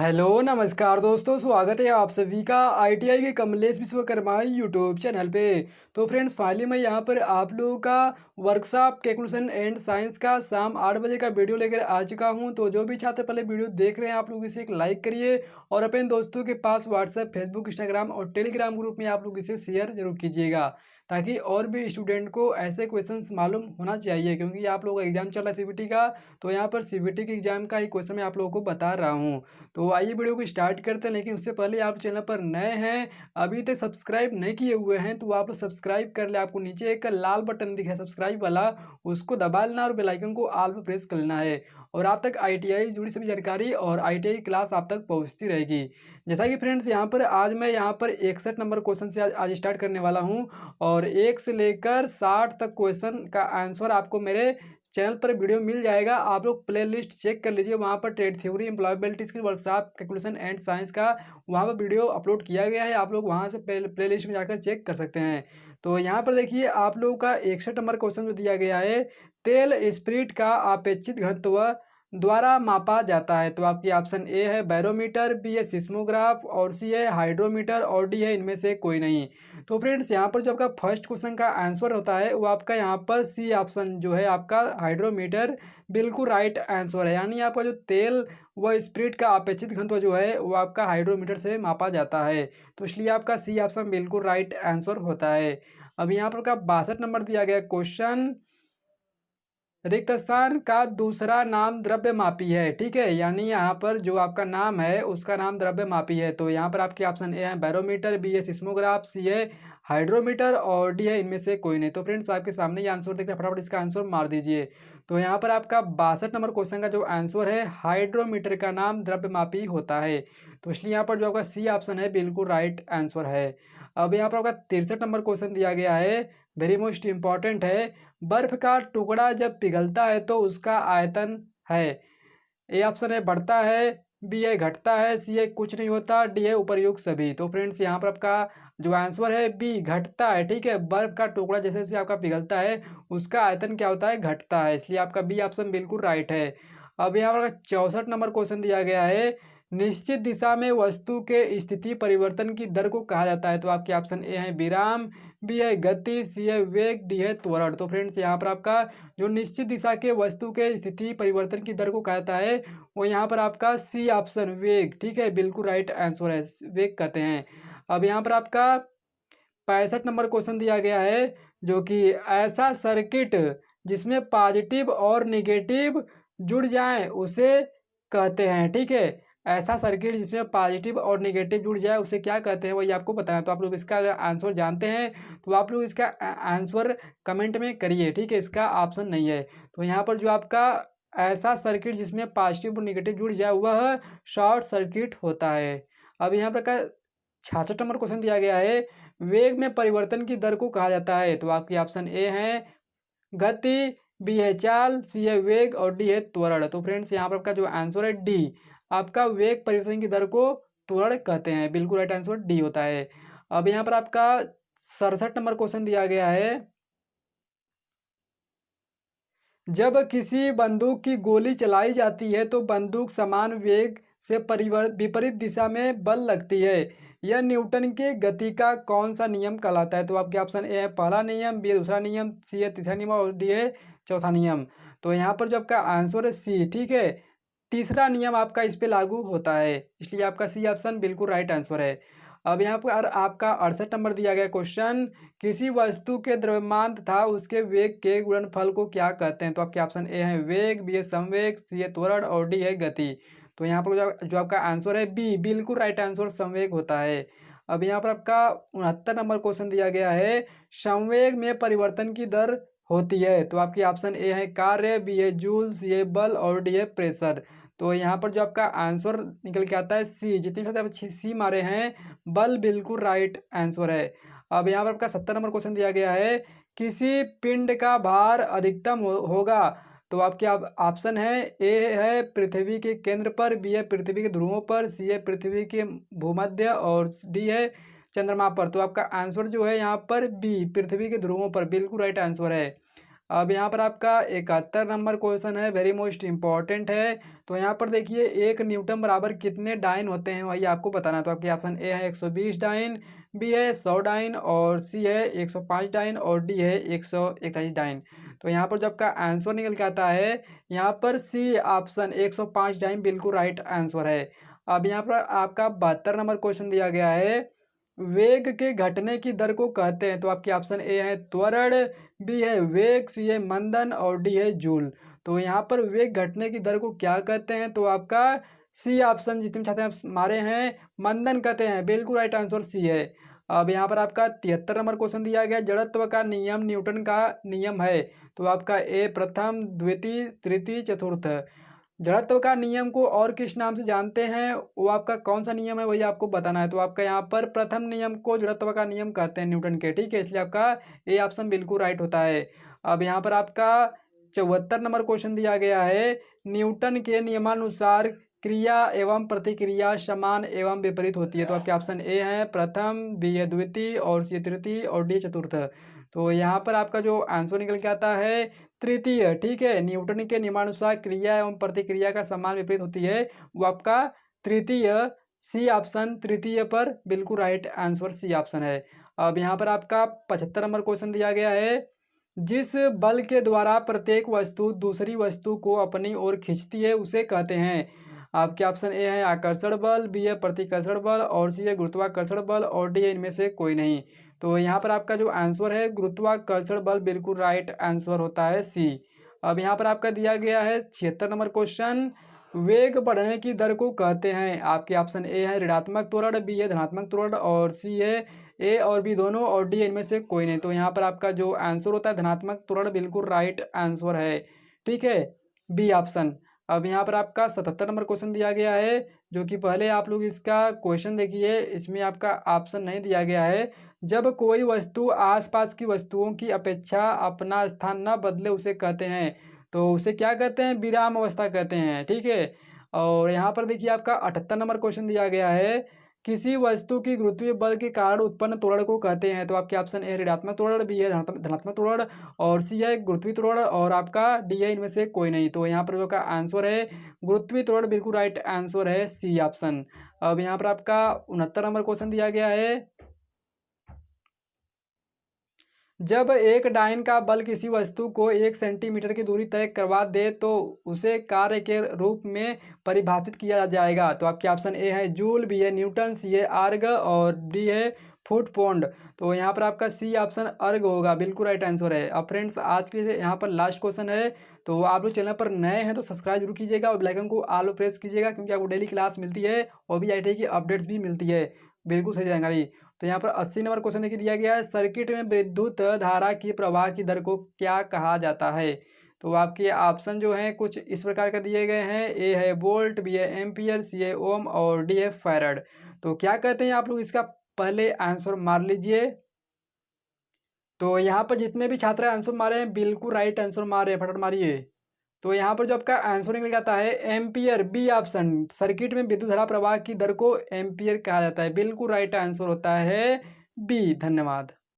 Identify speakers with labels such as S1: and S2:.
S1: Hello नमस्कार दोस्तों, स्वागत है आप सभी का आईटीआई के कमलेश विश्वकर्मा यूट्यूब चैनल पे। तो फ्रेंड्स, फाइनली मैं यहाँ पर आप लोगों का वर्कशॉप कैलकुलेशन एंड साइंस का शाम 8 बजे का वीडियो लेकर आ चुका हूँ। तो जो भी छात्र पहले वीडियो देख रहे हैं, आप लोग इसे एक लाइक करिए और अपने दोस्तों के पास व्हाट्सएप, फेसबुक, इंस्टाग्राम और टेलीग्राम ग्रुप में आप लोग इसे शेयर जरूर कीजिएगा, ताकि और भी स्टूडेंट को ऐसे क्वेश्चंस मालूम होना चाहिए। क्योंकि आप लोगों का एग्जाम चल रहा है सीबीटी का, तो यहाँ पर सीबीटी के एग्जाम का ही क्वेश्चन मैं आप लोगों को बता रहा हूँ। तो आइए वीडियो को स्टार्ट करते हैं, लेकिन उससे पहले आप चैनल पर नए हैं, अभी तक सब्सक्राइब नहीं किए हुए हैं, तो आप लोग सब्सक्राइब कर ले। आपको नीचे एक लाल बटन दिखा है सब्सक्राइब वाला, उसको दबा लेना और बेल आइकन को ऑल पर प्रेस कर लेना है। और आप तक आईटीआई जुड़ी सभी जानकारी और आईटीआई क्लास आप तक पहुंचती रहेगी। जैसा कि फ्रेंड्स, यहाँ पर आज मैं यहाँ पर 61 नंबर क्वेश्चन से आज स्टार्ट करने वाला हूँ। और 1 से लेकर 60 तक क्वेश्चन का आंसर आपको मेरे चैनल पर वीडियो मिल जाएगा। आप लोग प्लेलिस्ट चेक कर लीजिए, वहाँ पर ट्रेड थ्योरी, एम्प्लॉयबिलिटीज़ की वर्कशॉप, कैलकुलेशन एंड साइंस का वहाँ पर वीडियो अपलोड किया गया है। आप लोग वहाँ से प्लेलिस्ट में जाकर चेक कर सकते हैं। तो यहाँ पर देखिए, आप लोगों का 61 नंबर क्वेश्चन जो दिया गया है, तेल स्प्रिट का अपेक्षित घनत्व द्वारा मापा जाता है। तो आपकी ऑप्शन ए है बैरोमीटर, बी है सिस्मोग्राफ, और सी है हाइड्रोमीटर, और डी है इनमें से कोई नहीं। तो फ्रेंड्स, यहाँ पर जो आपका फर्स्ट क्वेश्चन का आंसर होता है वो आपका यहाँ पर सी ऑप्शन जो है आपका हाइड्रोमीटर बिल्कुल राइट आंसर है। यानी आपका जो तेल व स्प्रिट का अपेक्षित घनत्व जो है वो आपका हाइड्रोमीटर से मापा जाता है। तो इसलिए आपका सी ऑप्शन बिल्कुल राइट आंसर होता है। अब यहाँ पर का 62 नंबर दिया गया क्वेश्चन, रिक्त स्थान का दूसरा नाम द्रव्यमापी है। ठीक है, यानी यहाँ पर जो आपका नाम है उसका नाम द्रव्यमापी है। तो यहाँ पर आपके ऑप्शन ए है बैरोमीटर, बी है सिस्मोग्राफ, सी है हाइड्रोमीटर, और डी है इनमें से कोई नहीं। तो फ्रेंड्स, आपके सामने ये आंसर दिख रहा है, फटाफट इसका आंसर मार दीजिए। तो यहाँ पर आपका 62 नंबर क्वेश्चन का जो आंसर है, हाइड्रोमीटर का नाम द्रव्यमापी होता है। तो इसलिए यहाँ पर जो आपका सी ऑप्शन है बिल्कुल राइट आंसर है। अब यहाँ पर आपका 63 नंबर क्वेश्चन दिया गया है, वेरी मोस्ट इंपॉर्टेंट है। बर्फ का टुकड़ा जब पिघलता है तो उसका आयतन है। ए ऑप्शन है बढ़ता है, बी है घटता है, सी है कुछ नहीं होता, डी है उपर्युक्त सभी। तो फ्रेंड्स, यहाँ पर आपका जो आंसर है बी घटता है। ठीक है, बर्फ का टुकड़ा जैसे जैसे आपका पिघलता है उसका आयतन क्या होता है, घटता है। इसलिए आपका बी ऑप्शन बिल्कुल राइट है। अब यहाँ पर 64 नंबर क्वेश्चन दिया गया है, निश्चित दिशा में वस्तु के स्थिति परिवर्तन की दर को कहा जाता है। तो आपके ऑप्शन ए है विराम, बी है गति, सी है वेग, डी है त्वरण। तो फ्रेंड्स, यहाँ पर आपका जो निश्चित दिशा के वस्तु के स्थिति परिवर्तन की दर को कहता है वो यहाँ पर आपका सी ऑप्शन वेग, ठीक है, बिल्कुल राइट आंसर है, वेग कहते हैं। अब यहाँ पर आपका 65 नंबर क्वेश्चन दिया गया है, जो कि ऐसा सर्किट जिसमें पॉजिटिव और नेगेटिव जुड़ जाएं उसे कहते हैं। ठीक है, ऐसा सर्किट जिसमें पॉजिटिव और नेगेटिव जुड़ जाए उसे क्या कहते हैं, वही आपको बताना। तो आप लोग इसका अगर आंसर जानते हैं तो आप लोग इसका आंसर कमेंट में करिए। ठीक है, इसका ऑप्शन नहीं है। तो यहाँ पर जो आपका ऐसा सर्किट जिसमें पॉजिटिव और नेगेटिव जुड़ जाए वह शॉर्ट सर्किट होता है। अब यहाँ पर का 66 नंबर क्वेश्चन दिया गया है, वेग में परिवर्तन की दर को कहा जाता है। तो आपकी ऑप्शन ए है गति, बी है चाल, सी है वेग, और डी है त्वरण। तो फ्रेंड्स, यहाँ पर आपका जो आंसर है डी, आपका वेग परिवर्तन की दर को त्वरण कहते हैं। बिल्कुल राइट आंसर डी होता है। अब यहाँ पर आपका 67 नंबर क्वेश्चन दिया गया है, जब किसी बंदूक की गोली चलाई जाती है तो बंदूक समान वेग से विपरीत दिशा में बल लगती है। यह न्यूटन के गति का कौन सा नियम कहलाता है। तो आपके ऑप्शन ए है पहला नियम, बी है दूसरा नियम, सी है तीसरा नियम, और डी है चौथा नियम। तो यहाँ पर जो आपका आंसर है सी, ठीक है, तीसरा नियम आपका इस पे लागू होता है। इसलिए आपका सी ऑप्शन बिल्कुल राइट आंसर है। अब यहाँ पर आपका 68 नंबर दिया गया क्वेश्चन, किसी वस्तु के द्रव्यमान तथा उसके वेग के गुणनफल को क्या कहते हैं। तो आपके ऑप्शन ए है वेग, बी है संवेग, सी है त्वरण, और डी है गति। तो यहाँ पर जो आपका आंसर है बी, बिल्कुल राइट आंसर संवेग होता है। अब यहाँ पर आपका 69 नंबर क्वेश्चन दिया गया है, संवेग में परिवर्तन की दर होती है। तो आपकी ऑप्शन ए है कार्य, बी है जूल, सी है बल, और डी है प्रेशर। तो यहाँ पर जो आपका आंसर निकल के आता है सी, जितनी भी आप सी मारे हैं, बल बिल्कुल राइट आंसर है। अब यहाँ पर आपका 70 नंबर क्वेश्चन दिया गया है, किसी पिंड का भार अधिकतम होगा। तो आपके ऑप्शन है ए है पृथ्वी के केंद्र पर, बी है पृथ्वी के ध्रुवों पर, सी है पृथ्वी के भूमध्य, और डी है चंद्रमा पर। तो आपका आंसर जो है यहाँ पर बी, पृथ्वी के ध्रुवों पर, बिल्कुल राइट आंसर है। अब यहाँ पर आपका 71 नंबर क्वेश्चन है, वेरी मोस्ट इम्पॉर्टेंट है। तो यहाँ पर देखिए 1 न्यूटन बराबर कितने डाइन होते हैं वही आपको बताना है। तो आपके ऑप्शन ए है 120 डाइन, बी है 100 डाइन और सी है 105 डाइन और डी है 141 डाइन। तो यहाँ पर जो आपका आंसर निकल के आता है, यहाँ पर सी ऑप्शन 105 डाइन बिल्कुल राइट आंसर है। अब यहाँ पर आपका 72 नंबर क्वेश्चन दिया गया है, वेग के घटने की दर को कहते हैं। तो आपके ऑप्शन ए है त्वरण, बी है वेग, सी है मंदन और डी है जूल। तो यहाँ पर वेग घटने की दर को क्या कहते हैं? तो आपका सी ऑप्शन जितने छात्र आप मारे हैं मंदन कहते हैं, बिल्कुल राइट आंसर सी है। अब यहाँ पर आपका 73 नंबर क्वेश्चन दिया गया, जड़त्व का नियम न्यूटन का नियम है। तो आपका ए प्रथम, द्वितीय, तृतीय, चतुर्थ। जड़त्व का नियम को और किस नाम से जानते हैं, वो आपका कौन सा नियम है वही आपको बताना है। तो आपका यहाँ पर प्रथम नियम को जड़त्व का नियम कहते हैं न्यूटन के, ठीक है, इसलिए आपका ए ऑप्शन बिल्कुल राइट होता है। अब यहाँ पर आपका 74 नंबर क्वेश्चन दिया गया है, न्यूटन के नियमानुसार क्रिया एवं प्रतिक्रिया समान एवं विपरीत होती है। तो आपके ऑप्शन ए है प्रथम, बी है द्वितीय और सी तृतीय और डी चतुर्थ। तो यहाँ पर आपका जो आंसर निकल के आता है तृतीय, ठीक है, न्यूटन के नियमानुसार क्रिया एवं प्रतिक्रिया का समान विपरीत होती है, वो आपका तृतीय, सी ऑप्शन तृतीय पर बिल्कुल राइट आंसर सी ऑप्शन है। अब यहाँ पर आपका 75 नंबर क्वेश्चन दिया गया है, जिस बल के द्वारा प्रत्येक वस्तु दूसरी वस्तु को अपनी ओर खींचती है उसे कहते हैं। आपके ऑप्शन ए है आकर्षण बल, बी है प्रतिकर्षण बल और सी है गुरुत्वाकर्षण बल और डी है इनमें से कोई नहीं। तो यहाँ पर आपका जो आंसर है गुरुत्वाकर्षण बल बिल्कुल राइट आंसर होता है सी। अब यहाँ पर आपका दिया गया है 76 नंबर क्वेश्चन, वेग बढ़ने की दर को कहते हैं। आपके ऑप्शन ए है ऋणात्मक त्वरण, बी है धनात्मक त्वरण और सी है ए और बी दोनों और डी इनमें से कोई नहीं। तो यहाँ पर आपका जो आंसर होता है धनात्मक त्वरण बिल्कुल राइट आंसर है, ठीक है, बी ऑप्शन। अब यहाँ पर आपका 77 नंबर क्वेश्चन दिया गया है, जो कि पहले आप लोग इसका क्वेश्चन देखिए, इसमें आपका ऑप्शन नहीं दिया गया है। जब कोई वस्तु आसपास की वस्तुओं की अपेक्षा अपना स्थान न बदले उसे कहते हैं। तो उसे क्या कहते हैं? विराम अवस्था कहते हैं, ठीक है। और यहाँ पर देखिए आपका 78 नंबर क्वेश्चन दिया गया है, किसी वस्तु की गुरुत्वीय बल के कारण उत्पन्न त्वरण को कहते हैं। तो आपके ऑप्शन ए ऋणात्मक त्वरण, बी है धनात्मक त्वरण और सी है गुरुत्वीय त्वरण और आपका डी है इनमें से कोई नहीं। तो यहाँ पर जो का आंसर है गुरुत्वीय त्वरण बिल्कुल राइट आंसर है सी ऑप्शन। अब यहाँ पर आपका 69 नंबर क्वेश्चन दिया गया है, जब एक डाइन का बल किसी वस्तु को 1 सेंटीमीटर की दूरी तय करवा दे तो उसे कार्य के रूप में परिभाषित किया जाएगा। तो आपके ऑप्शन ए है जूल, बी है न्यूटन, सी है आर्ग और डी है फुट पौंड। तो यहाँ पर आपका सी ऑप्शन अर्ग होगा, बिल्कुल राइट आंसर है। अब फ्रेंड्स आज के लिए यहाँ पर लास्ट क्वेश्चन है, तो आप लोग चैनल पर नए हैं तो सब्सक्राइब जरूर कीजिएगा और बेल आइकन को ऑल प्रेस कीजिएगा, क्योंकि आपको डेली क्लास मिलती है और भी आई की अपडेट्स भी मिलती है, बिल्कुल सही जानकारी। तो यहाँ पर 80 नंबर क्वेश्चन देखिए दिया गया है, सर्किट में विद्युत धारा की प्रवाह की दर को क्या कहा जाता है। तो आपके ऑप्शन जो हैं कुछ इस प्रकार के दिए गए हैं, ए है वोल्ट, बी है एम्पियर, सी है ओम और डी है फैराड। तो क्या कहते हैं आप लोग इसका पहले आंसर मार लीजिए। तो यहाँ पर जितने भी छात्र आंसर मारे हैं बिल्कुल राइट आंसर मारे, फटाफट मारिए। तो यहाँ पर जो आपका आंसर निकल जाता है एम्पियर, बी ऑप्शन, सर्किट में विद्युत धारा प्रवाह की दर को एम्पियर कहा जाता है, बिल्कुल राइट आंसर होता है बी। धन्यवाद।